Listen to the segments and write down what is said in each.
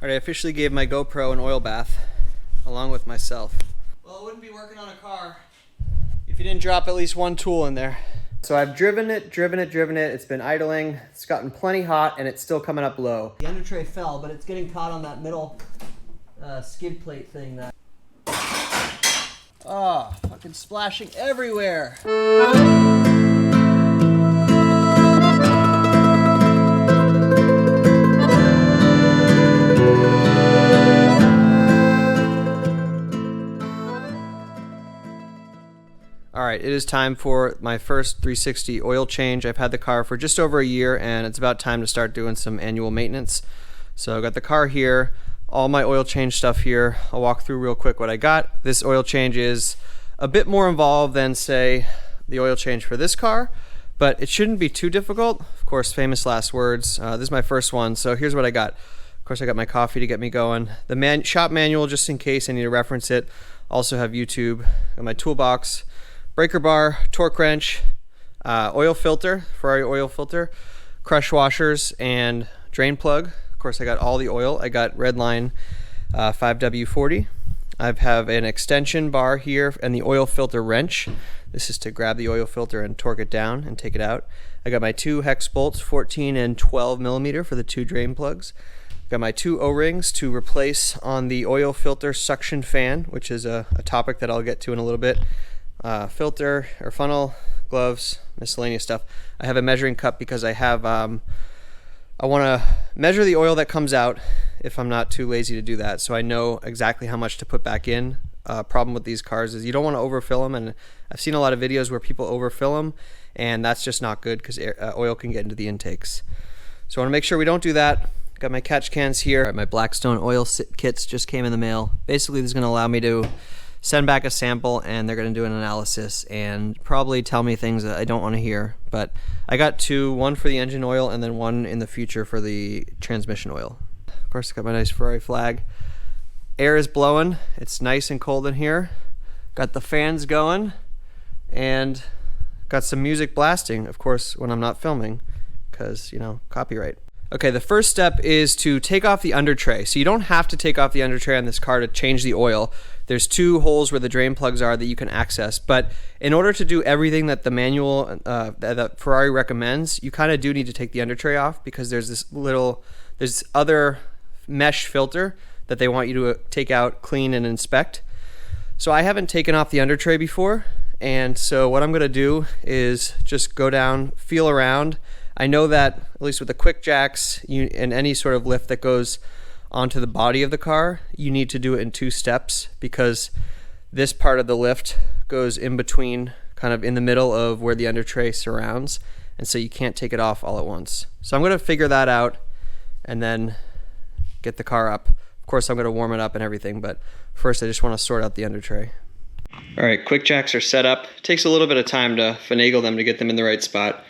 Alright, I officially gave my GoPro an oil bath, along with myself. Well, it wouldn't be working on a car if you didn't drop at least one tool in there. So I've driven it. It's been idling. It's gotten plenty hot, and it's still coming up low. The under tray fell, but it's getting caught on that middle skid plate thing. That fucking splashing everywhere. Alright, it is time for my first 360 oil change. I've had the car for just over a year, and it's about time to start doing some annual maintenance. So I've got the car here, all my oil change stuff here. I'll walk through real quick what I got. This oil change is a bit more involved than, say, the oil change for this car, but it shouldn't be too difficult. Of course, famous last words. This is my first one, so here's what I got. Of course, I got my coffee to get me going. The shop manual, just in case I need to reference it. Also have YouTube. Got my toolbox. Breaker bar, torque wrench, oil filter, Ferrari oil filter, crush washers, and drain plug. Of course, I got all the oil. I got Redline 5W40. I have an extension bar here and the oil filter wrench. This is to grab the oil filter and torque it down and take it out. I got my two hex bolts, 14 and 12 millimeter for the two drain plugs. Got my two O-rings to replace on the oil filter suction fan, which is a topic that I'll get to in a little bit. Filter or funnel, gloves, miscellaneous stuff. I have a measuring cup because I have I want to measure the oil that comes out if I'm not too lazy to do that, so I know exactly how much to put back in. Problem with these cars is you don't want to overfill them, and I've seen a lot of videos where people overfill them, and that's just not good because oil can get into the intakes. So I want to make sure we don't do that. Got my catch cans here. All right, my Blackstone oil kits just came in the mail. Basically, this is going to allow me to send back a sample, and they're going to do an analysis and probably tell me things that I don't want to hear. But I got two, one for the engine oil and then one in the future for the transmission oil. Of course, I got my nice Ferrari flag. Air is blowing. It's nice and cold in here. Got the fans going and got some music blasting, of course, when I'm not filming because, you know, copyright. Okay, the first step is to take off the under tray. So you don't have to take off the under tray on this car to change the oil. There's two holes where the drain plugs are that you can access. But in order to do everything that the manual that Ferrari recommends, you kind of do need to take the under tray off because there's this other mesh filter that they want you to take out, clean, and inspect. So I haven't taken off the under tray before, and so what I'm going to do is just go down, feel around. I know that, at least with the quick jacks and any sort of lift that goes onto the body of the car, you need to do it in two steps because this part of the lift goes in between, kind of in the middle of where the under tray surrounds, and so you can't take it off all at once. So I'm going to figure that out and then get the car up. Of course, I'm going to warm it up and everything, but first I just want to sort out the under tray. All right, quick jacks are set up. It takes a little bit of time to finagle them to get them in the right spot.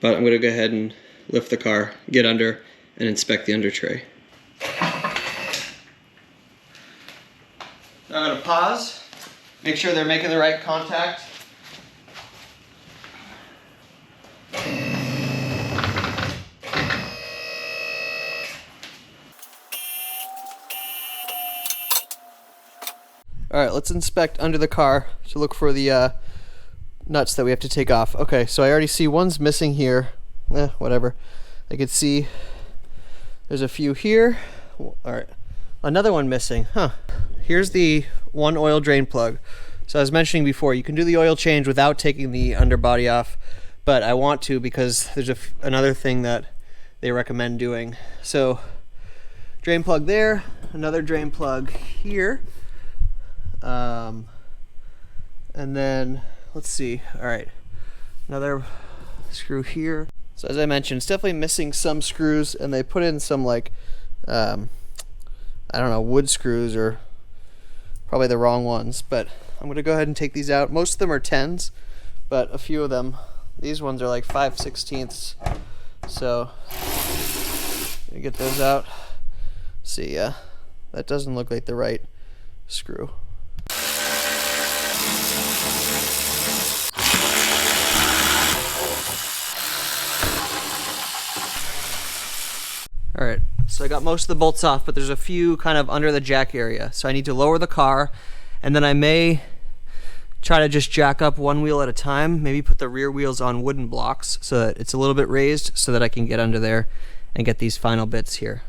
But I'm going to go ahead and lift the car, get under, and inspect the under tray. Now I'm going to pause, make sure they're making the right contact. Alright, let's inspect under the car to look for the nuts that we have to take off. Okay, so I already see one's missing here. Whatever. I could see there's a few here. Alright, another one missing. Here's the one oil drain plug. So I was mentioning before, you can do the oil change without taking the underbody off, but I want to because there's another thing that they recommend doing. So, drain plug there, another drain plug here, and then let's see. All right, another screw here. So as I mentioned, it's definitely missing some screws, and they put in some like I don't know, wood screws or probably the wrong ones, but I'm gonna go ahead and take these out. Most of them are 10s, but a few of them, these ones are like 5/16. So I'm gonna get those out. See, that doesn't look like the right screw. Alright, so So I got most of the bolts off, but there's a few kind of under the jack area. So I need to lower the car, and then I may try to just jack up one wheel at a time, maybe put the rear wheels on wooden blocks so that it's a little bit raised so that I can get under there and get these final bits here.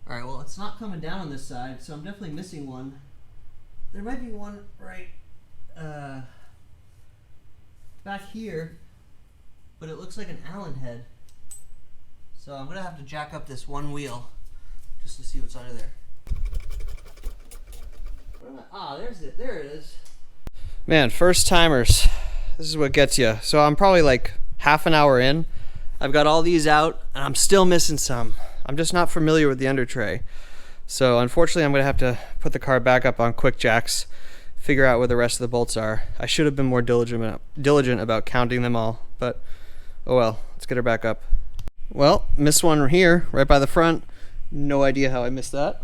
Alright, well, it's not coming down on this side, so I'm definitely missing one. There might be one right back here, but it looks like an Allen head. So I'm gonna have to jack up this one wheel just to see what's under there. There's it. There it is. Man, first timers. This is what gets you. So I'm probably like half an hour in. I've got all these out, and I'm still missing some. I'm just not familiar with the under tray. So unfortunately, I'm gonna have to put the car back up on quick jacks, figure out where the rest of the bolts are. I should have been more diligent about counting them all, but oh well. Let's get her back up. Well, missed one here, right by the front. No idea how I missed that.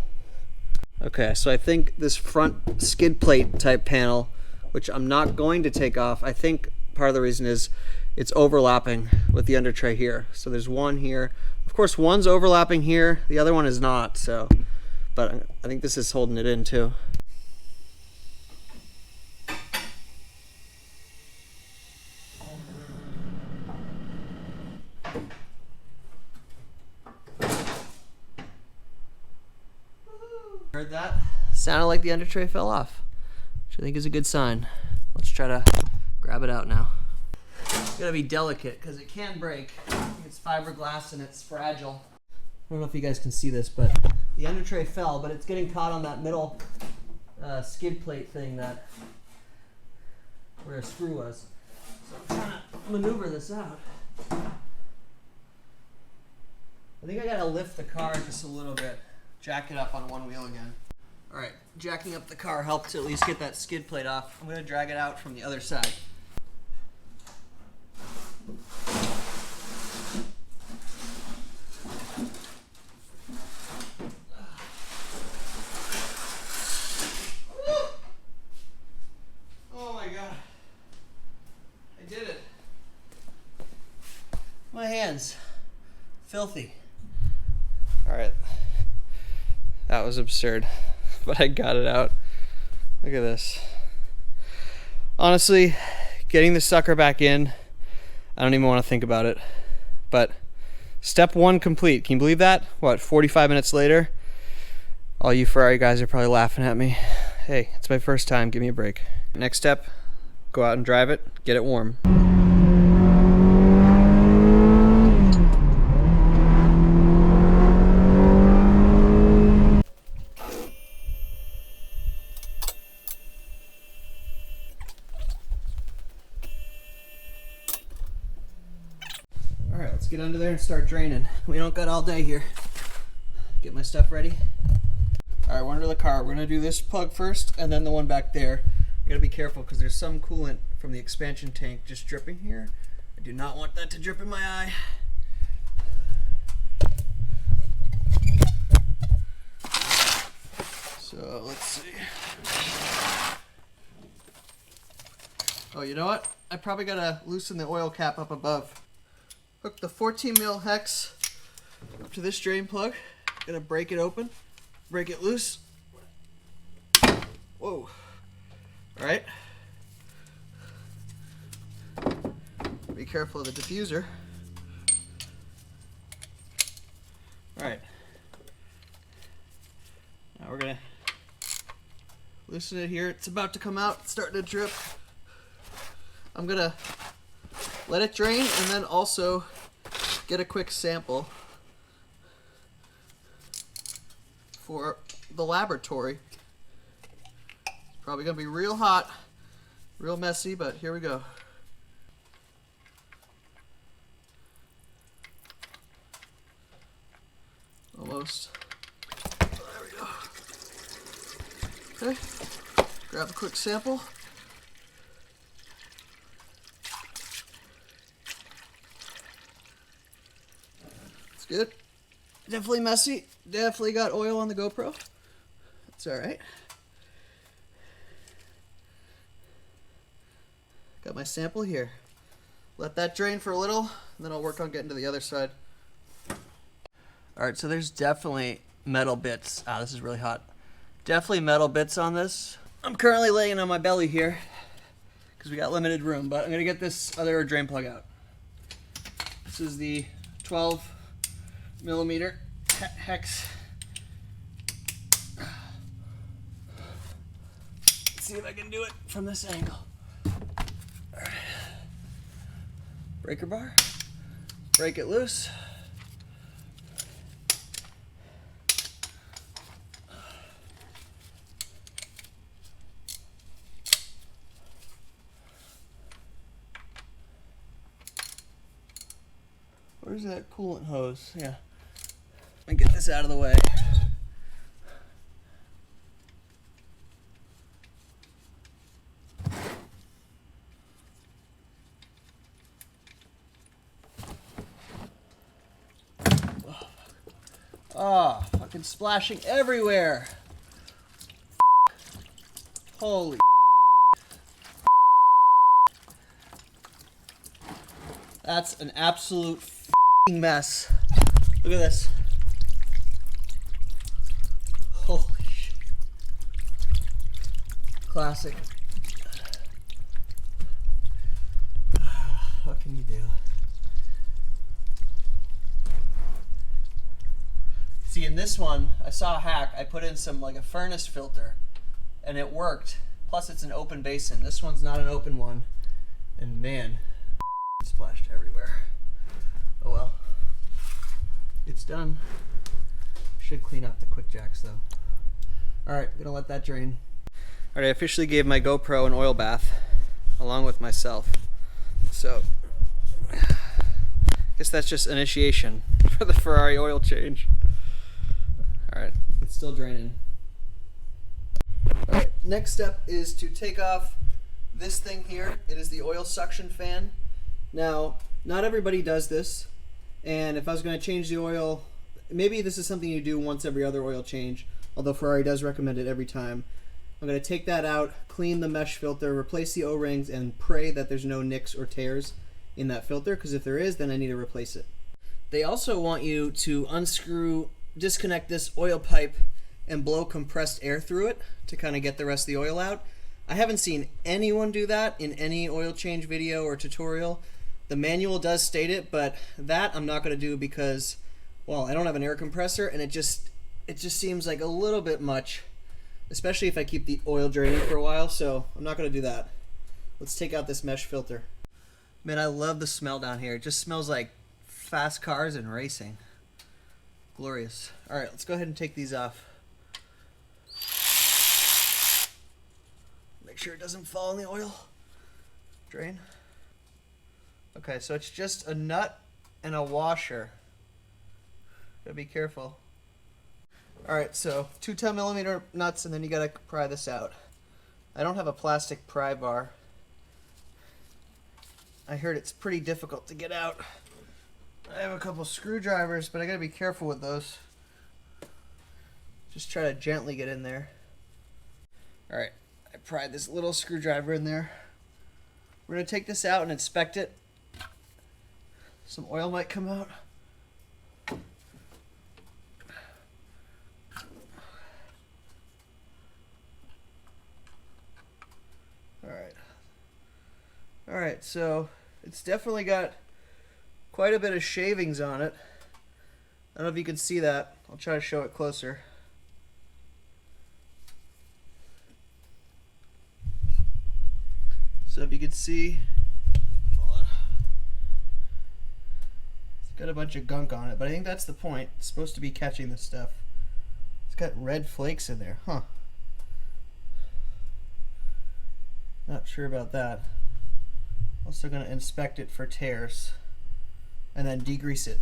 Okay, so I think this front skid plate type panel, which I'm not going to take off, I think part of the reason is it's overlapping with the under tray here. So there's one here. Of course, one's overlapping here, the other one is not, so, but I think this is holding it in too. Heard that? Sounded like the under tray fell off, which I think is a good sign. Let's try to grab it out now. It's gotta be delicate because it can break. It's fiberglass and it's fragile. I don't know if you guys can see this, but the under tray fell, but it's getting caught on that middle skid plate thing that where a screw was. So I'm trying to maneuver this out. I think I gotta lift the car just a little bit. Jack it up on one wheel again. Alright, jacking up the car helped to at least get that skid plate off. I'm going to drag it out from the other side. Oh my god. I did it. My hands. Filthy. Alright. That was absurd, but I got it out. Look at this. Honestly, getting the sucker back in, I don't even want to think about it. But step one complete. Can you believe that? What, 45 minutes later? All you Ferrari guys are probably laughing at me. Hey, it's my first time. Give me a break. Next step, go out and drive it, get it warm. Alright, let's get under there and start draining. We don't got all day here. Get my stuff ready. Alright, we're under the car. We're going to do this plug first and then the one back there. You gotta be careful because there's some coolant from the expansion tank just dripping here. I do not want that to drip in my eye. So let's see. Oh, you know what? I probably gotta loosen the oil cap up above. Hook the 14 mil hex up to this drain plug. Gonna break it open, break it loose. Whoa. All right. Be careful of the diffuser. All right. Now we're gonna loosen it here. It's about to come out. It's starting to drip. I'm gonna let it drain and then also get a quick sample for the laboratory. It's probably gonna be real hot, real messy, but here we go. Almost. There we go. Okay, grab a quick sample. It's good. Definitely messy. Definitely got oil on the GoPro. It's all right. Got my sample here. Let that drain for a little, and then I'll work on getting to the other side. Alright, so there's definitely metal bits. Ah, this is really hot. Definitely metal bits on this. I'm currently laying on my belly here because we got limited room, but I'm going to get this other drain plug out. This is the 12 millimeter hex. Let's see if I can do it from this angle. All right. Breaker bar, break it loose. Where's that coolant hose? Yeah. Let me get this out of the way. Oh, fucking splashing everywhere. Holy. That's an absolute mess. Look at this. Holy shit. Classic. What can you do? See, in this one, I saw a hack. I put in some, like a furnace filter, and it worked. Plus, it's an open basin. This one's not an open one. And man, splashed everywhere. Oh well. It's done. Should clean up the quick jacks though. Alright, gonna let that drain. Alright, I officially gave my GoPro an oil bath along with myself. So I guess that's just initiation for the Ferrari oil change. Alright, it's still draining. Alright, next step is to take off this thing here. It is the oil suction fan. Now, not everybody does this, and if I was going to change the oil, maybe this is something you do once every other oil change, although Ferrari does recommend it every time. I'm going to take that out, clean the mesh filter, replace the O-rings, and pray that there's no nicks or tears in that filter, because if there is, then I need to replace it. They also want you to disconnect this oil pipe and blow compressed air through it to kind of get the rest of the oil out. I haven't seen anyone do that in any oil change video or tutorial. The manual does state it, but that I'm not going to do because, well, I don't have an air compressor, and it just seems like a little bit much, especially if I keep the oil draining for a while, so I'm not going to do that. Let's take out this mesh filter. Man, I love the smell down here. It just smells like fast cars and racing. Glorious. All right, let's go ahead and take these off. Make sure it doesn't fall in the oil. Drain. Okay, so it's just a nut and a washer. Gotta be careful. Alright, so 2 10mm nuts, and then you gotta pry this out. I don't have a plastic pry bar. I heard it's pretty difficult to get out. I have a couple screwdrivers, but I gotta be careful with those. Just try to gently get in there. Alright, I pried this little screwdriver in there. We're gonna take this out and inspect it. Some oil might come out. Alright, so it's definitely got quite a bit of shavings on it. I don't know if you can see that. I'll try to show it closer. So if you can see, hold on. It's got a bunch of gunk on it, but I think that's the point. It's supposed to be catching this stuff. It's got red flakes in there, huh? Not sure about that. Also going to inspect it for tears and then degrease it.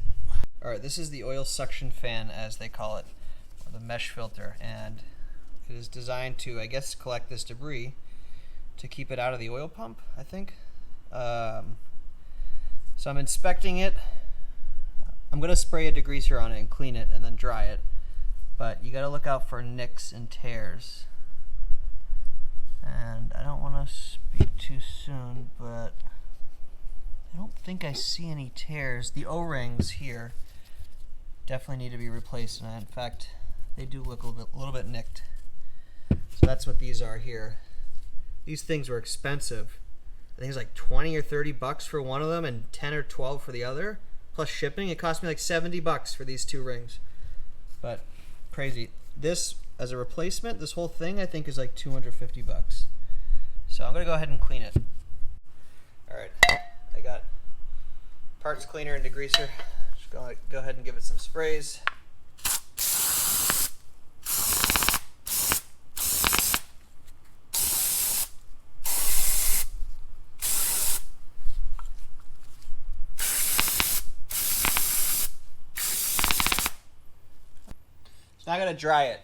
Alright, this is the oil suction fan, as they call it, or the mesh filter, and it is designed to, I guess, collect this debris to keep it out of the oil pump, I think. So I'm inspecting it. I'm going to spray a degreaser on it and clean it and then dry it, but you got to look out for nicks and tears. And I don't want to speak too soon, but I don't think I see any tears. The O-rings here definitely need to be replaced, and in fact, they do look a little bit nicked. So that's what these are here. These things were expensive. I think it's like 20 or 30 bucks for one of them and 10 or 12 for the other. Plus shipping, it cost me like 70 bucks for these 2 rings. But crazy. This, as a replacement, this whole thing I think is like 250 bucks. So I'm gonna go ahead and clean it. All right, I got parts cleaner and degreaser. Just go ahead and give it some sprays. So now I gotta dry it.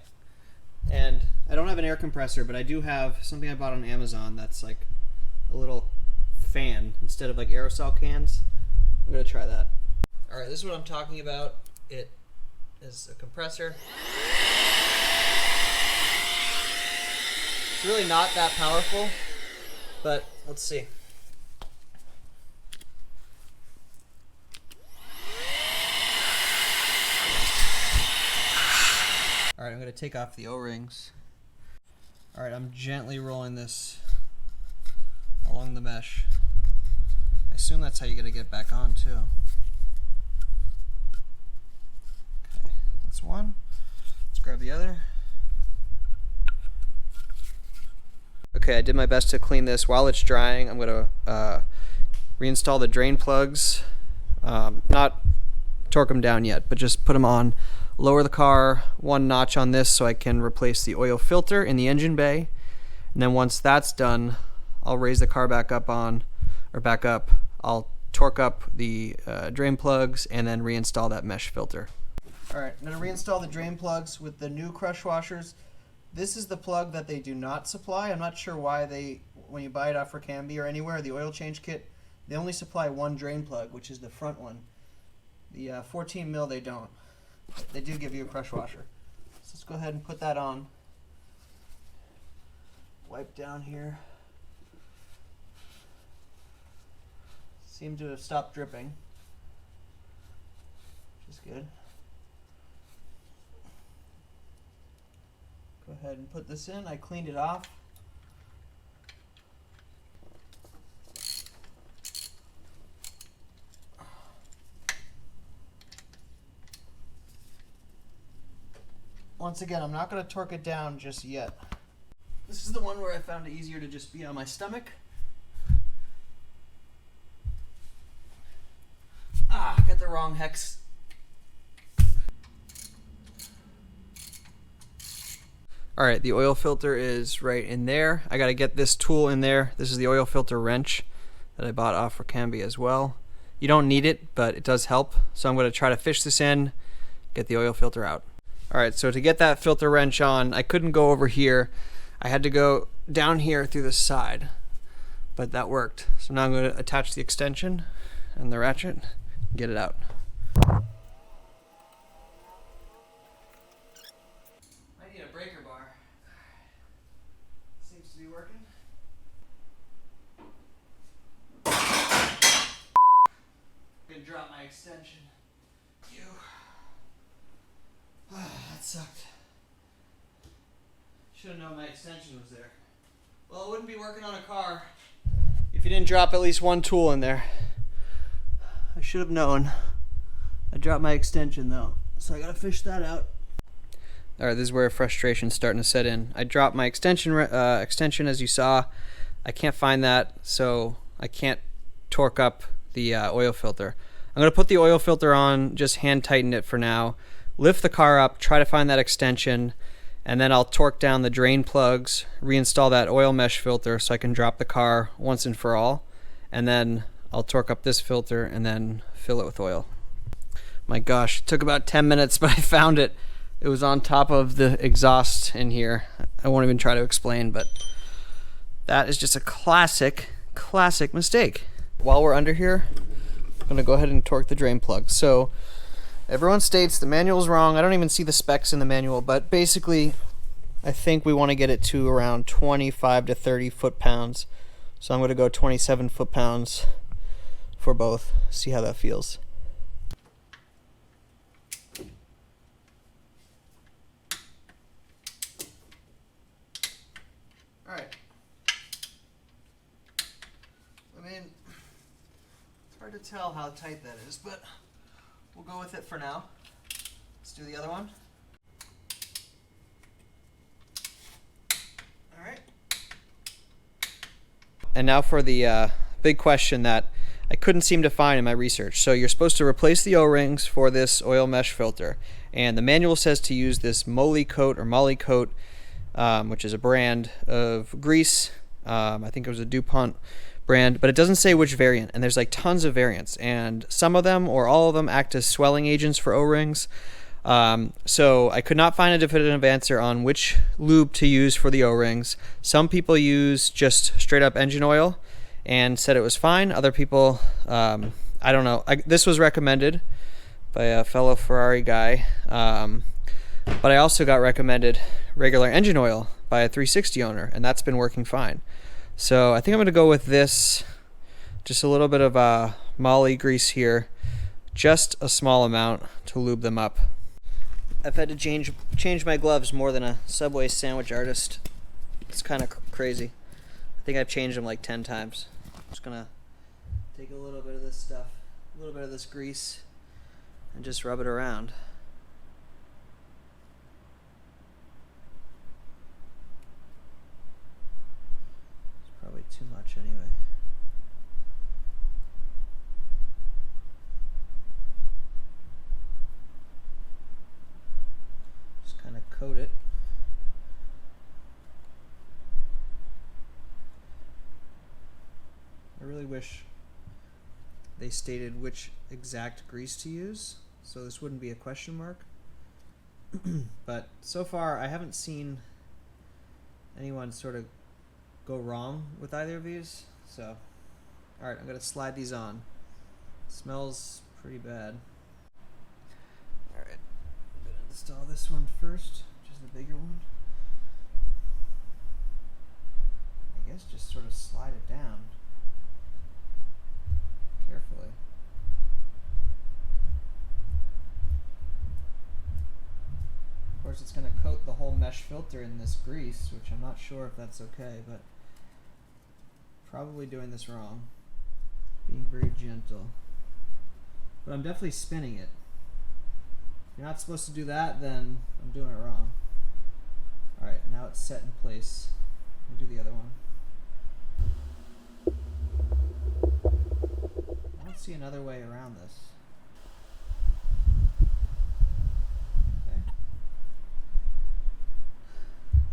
And I don't have an air compressor, but I do have something I bought on Amazon that's like a little fan instead of like aerosol cans. I'm gonna try that. All right, this is what I'm talking about. It is a compressor. It's really not that powerful, but let's see. All right, I'm gonna take off the O-rings. All right, I'm gently rolling this along the mesh. I assume that's how you're gonna get back on too. Okay, that's one. Let's grab the other. Okay, I did my best to clean this. While it's drying, I'm gonna reinstall the drain plugs. Not torque them down yet, but just put them on. Lower the car 1 notch on this so I can replace the oil filter in the engine bay. And then once that's done, I'll raise the car back up. I'll torque up the drain plugs and then reinstall that mesh filter. All right, I'm gonna reinstall the drain plugs with the new crush washers. This is the plug that they do not supply. I'm not sure why when you buy it off for Canby or anywhere, the oil change kit, they only supply 1 drain plug, which is the front one. The 14 mil they don't. They do give you a crush washer. So let's go ahead and put that on. Wipe down here. Seem to have stopped dripping, which is good. Go ahead and put this in. I cleaned it off. Once again, I'm not going to torque it down just yet. This is the one where I found it easier to just be on my stomach. Ah, got the wrong hex. Alright, the oil filter is right in there. I got to get this tool in there. This is the oil filter wrench that I bought off for Canby as well. You don't need it, but it does help. So I'm going to try to fish this in, get the oil filter out. Alright, so to get that filter wrench on, I couldn't go over here. I had to go down here through the side, but that worked. So now I'm going to attach the extension and the ratchet and get it out. I need a breaker bar. Seems to be working. I'm going to drop my extension. That sucked. Should have known my extension was there. Well, it wouldn't be working on a car if you didn't drop at least 1 tool in there. I should have known. I dropped my extension though, so I gotta fish that out. Alright, this is where frustration's starting to set in. I dropped my extension as you saw. I can't find that, so I can't torque up the oil filter. I'm gonna put the oil filter on, just hand tighten it for now. Lift the car up, try to find that extension, and then I'll torque down the drain plugs, reinstall that oil mesh filter so I can drop the car once and for all, and then I'll torque up this filter and then fill it with oil. My gosh, it took about 10 minutes, but I found it. It was on top of the exhaust in here. I won't even try to explain, but that is just a classic mistake. While we're under here, I'm gonna go ahead and torque the drain plug. So everyone states the manual's wrong. I don't even see the specs in the manual, but basically I think we want to get it to around 25 to 30 foot-pounds. So I'm going to go 27 foot-pounds for both. See how that feels. Alright. I mean, it's hard to tell how tight that is, but we'll go with it for now. Let's do the other one. Alright. And now for the big question that I couldn't seem to find in my research. So you're supposed to replace the O-rings for this oil mesh filter. And the manual says to use this Moly Coat or Molly Coat, which is a brand of grease. I think it was a DuPont brand, but it doesn't say which variant. And there's like tons of variants. And some of them or all of them act as swelling agents for O-rings. So I could not find a definitive answer on which lube to use for the O-rings. Some people use just straight up engine oil and said it was fine. Other people, I don't know. This was recommended by a fellow Ferrari guy, but I also got recommended regular engine oil by a 360 owner, and that's been working fine. So I think I'm going to go with this, just a little bit of Molly grease here, just a small amount to lube them up. I've had to change my gloves more than a Subway sandwich artist. It's kind of crazy. I think I've changed them like 10 times. I'm just gonna take a little bit of this stuff, a little bit of this grease, and just rub it around. It's probably too much anyway. Just kind of coat it. I really wish they stated which exact grease to use, so this wouldn't be a question mark. But so far I haven't seen anyone sort of go wrong with either of these. So, alright, I'm going to slide these on. It smells pretty bad. Alright, I'm going to install this one first, which is the bigger one. I guess just sort of slide it down carefully. Of course, it's going to coat the whole mesh filter in this grease, which I'm not sure if that's okay, but probably doing this wrong. Being very gentle. But I'm definitely spinning it. If you're not supposed to do that, then I'm doing it wrong. Alright, now it's set in place. We'll do the other one. I don't see another way around this. Okay.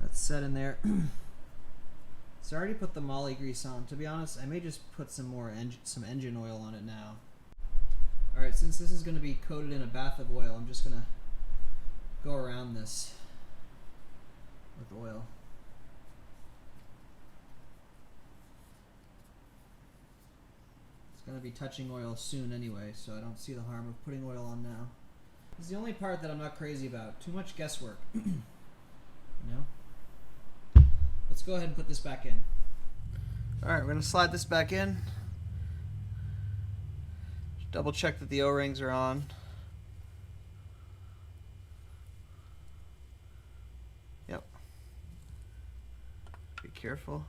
That's set in there. So I already put the Molly grease on. To be honest, I may just put some more engine oil on it now. Alright, since this is going to be coated in a bath of oil, I'm just going to go around this with oil. Going to be touching oil soon anyway, so I don't see the harm of putting oil on now. This is the only part that I'm not crazy about. Too much guesswork. You know? Let's go ahead and put this back in. Alright, we're going to slide this back in. Just double check that the O-rings are on. Yep. Be careful.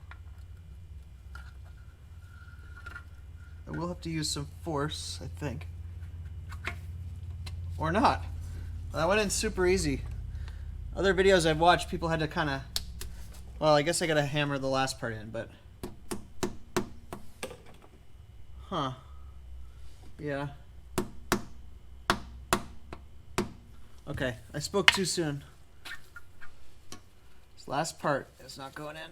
I will have to use some force, I think. Or not. Well, that went in super easy. Other videos I've watched, people had to kind of... Well, I guess I gotta hammer the last part in, but... Huh. Yeah. Okay, I spoke too soon. This last part is not going in.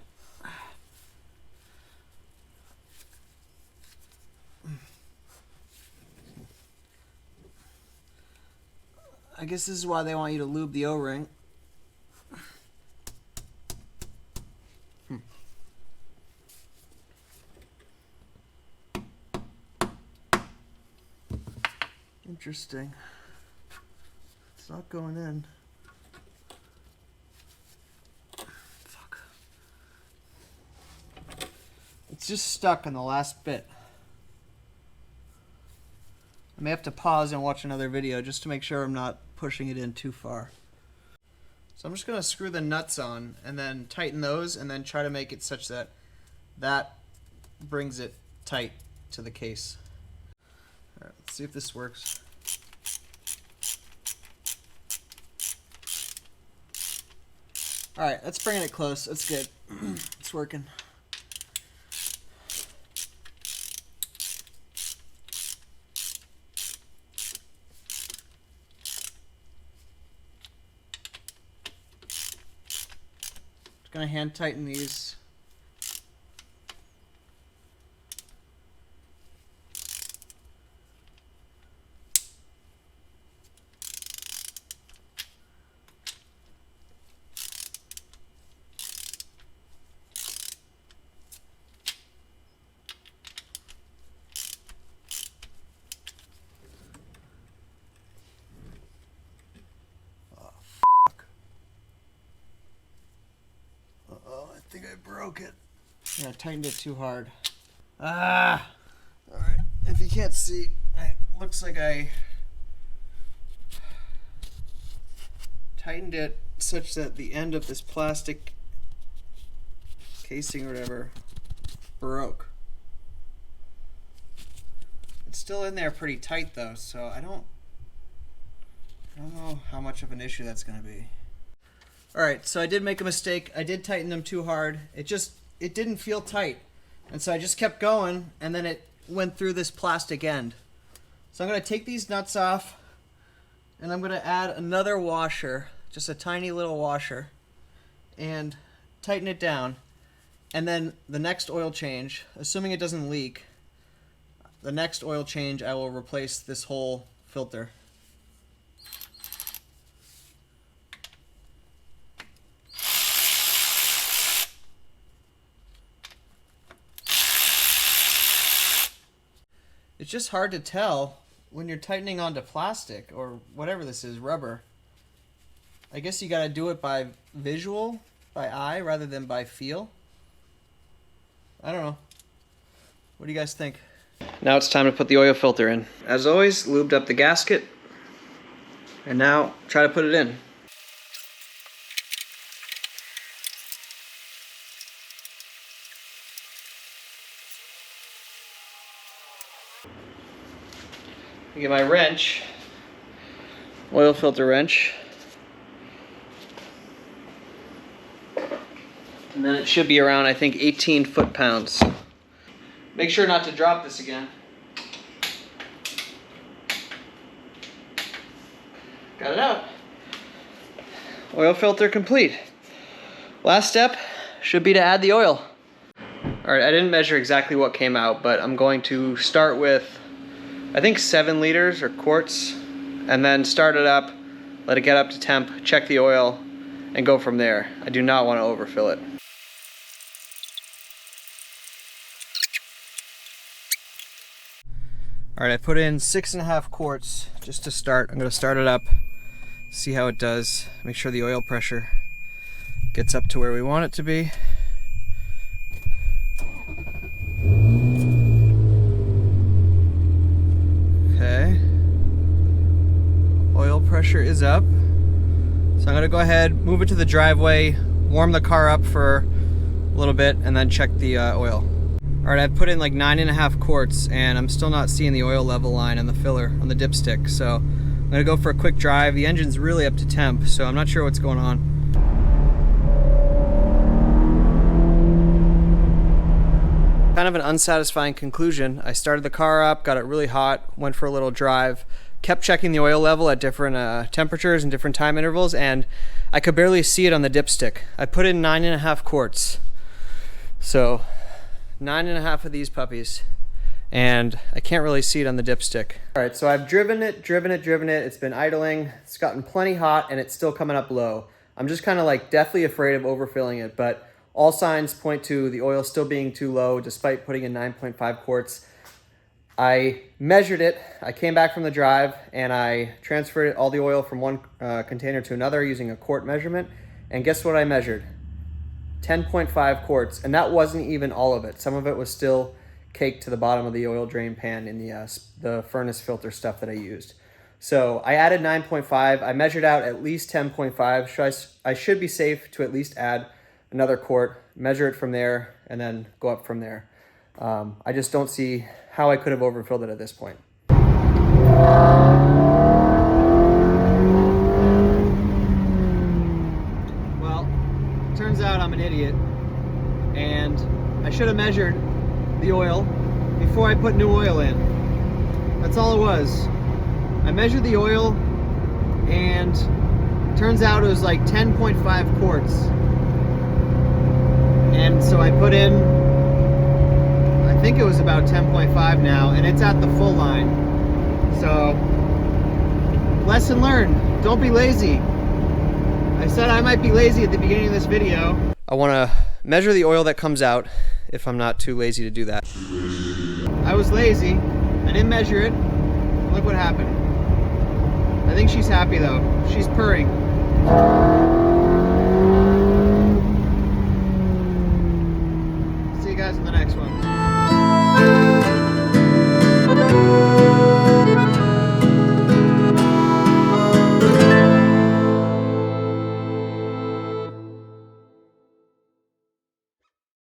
I guess this is why they want you to lube the O-ring. Interesting. It's not going in. It's just stuck in the last bit. I may have to pause and watch another video just to make sure I'm not pushing it in too far. So I'm just going to screw the nuts on and then tighten those and then try to make it such that that brings it tight to the case. All right, let's see if this works. All right, that's bringing it close. That's good. It's working. Just gonna hand tighten these. I think I broke it. Yeah, I tightened it too hard. Ah! Alright, if you can't see, it looks like I tightened it such that the end of this plastic casing or whatever broke. It's still in there pretty tight though, so I don't know how much of an issue that's going to be. Alright, so I did make a mistake. I did tighten them too hard. It didn't feel tight. And so I just kept going, and then it went through this plastic end. So I'm going to take these nuts off, and I'm going to add another washer, just a tiny little washer, and tighten it down. And then the next oil change, assuming it doesn't leak, the next oil change I will replace this whole filter. It's just hard to tell when you're tightening onto plastic or whatever this is, rubber. I guess you gotta do it by visual, by eye, rather than by feel. I don't know. What do you guys think? Now it's time to put the oil filter in. As always, lubed up the gasket. And now try to put it in. I get my wrench, oil filter wrench, and then it should be around, I think, 18 foot-pounds. Make sure not to drop this again. Got it out. Oil filter complete. Last step should be to add the oil. All right, I didn't measure exactly what came out, but I'm going to start with, I think 7 liters or quarts, and then start it up, let it get up to temp, check the oil, and go from there. I do not want to overfill it. Alright, I put in 6.5 quarts just to start. I'm going to start it up, see how it does, make sure the oil pressure gets up to where we want it to be. Okay, oil pressure is up, so I'm going to go ahead, move it to the driveway, warm the car up for a little bit, and then check the oil. Alright, I've put in like 9.5 quarts, and I'm still not seeing the oil level line on the filler, on the dipstick, so I'm going to go for a quick drive. The engine's really up to temp, so I'm not sure what's going on. Kind of an unsatisfying conclusion. I started the car up, got it really hot, went for a little drive, kept checking the oil level at different temperatures and different time intervals, and I could barely see it on the dipstick. I put in 9.5 quarts. So 9.5 of these puppies, and I can't really see it on the dipstick. All right, so I've driven it. It's been idling. It's gotten plenty hot, and it's still coming up low. I'm just kind of like deathly afraid of overfilling it, but all signs point to the oil still being too low despite putting in 9.5 quarts. I measured it. I came back from the drive and I transferred all the oil from one container to another using a quart measurement. And guess what I measured? 10.5 quarts, and that wasn't even all of it. Some of it was still caked to the bottom of the oil drain pan in the furnace filter stuff that I used. So I added 9.5. I measured out at least 10.5. So I should be safe to at least add another quart, measure it from there, and then go up from there. I just don't see how I could have overfilled it at this point. Well, turns out I'm an idiot, and I should have measured the oil before I put new oil in. That's all it was. I measured the oil, and turns out it was like 10.5 quarts. And so I put in, I think it was about 10.5 now, and it's at the full line. So, lesson learned, don't be lazy. I said I might be lazy at the beginning of this video. I want to measure the oil that comes out, if I'm not too lazy to do that. I was lazy, I didn't measure it, look what happened. I think she's happy though, she's purring.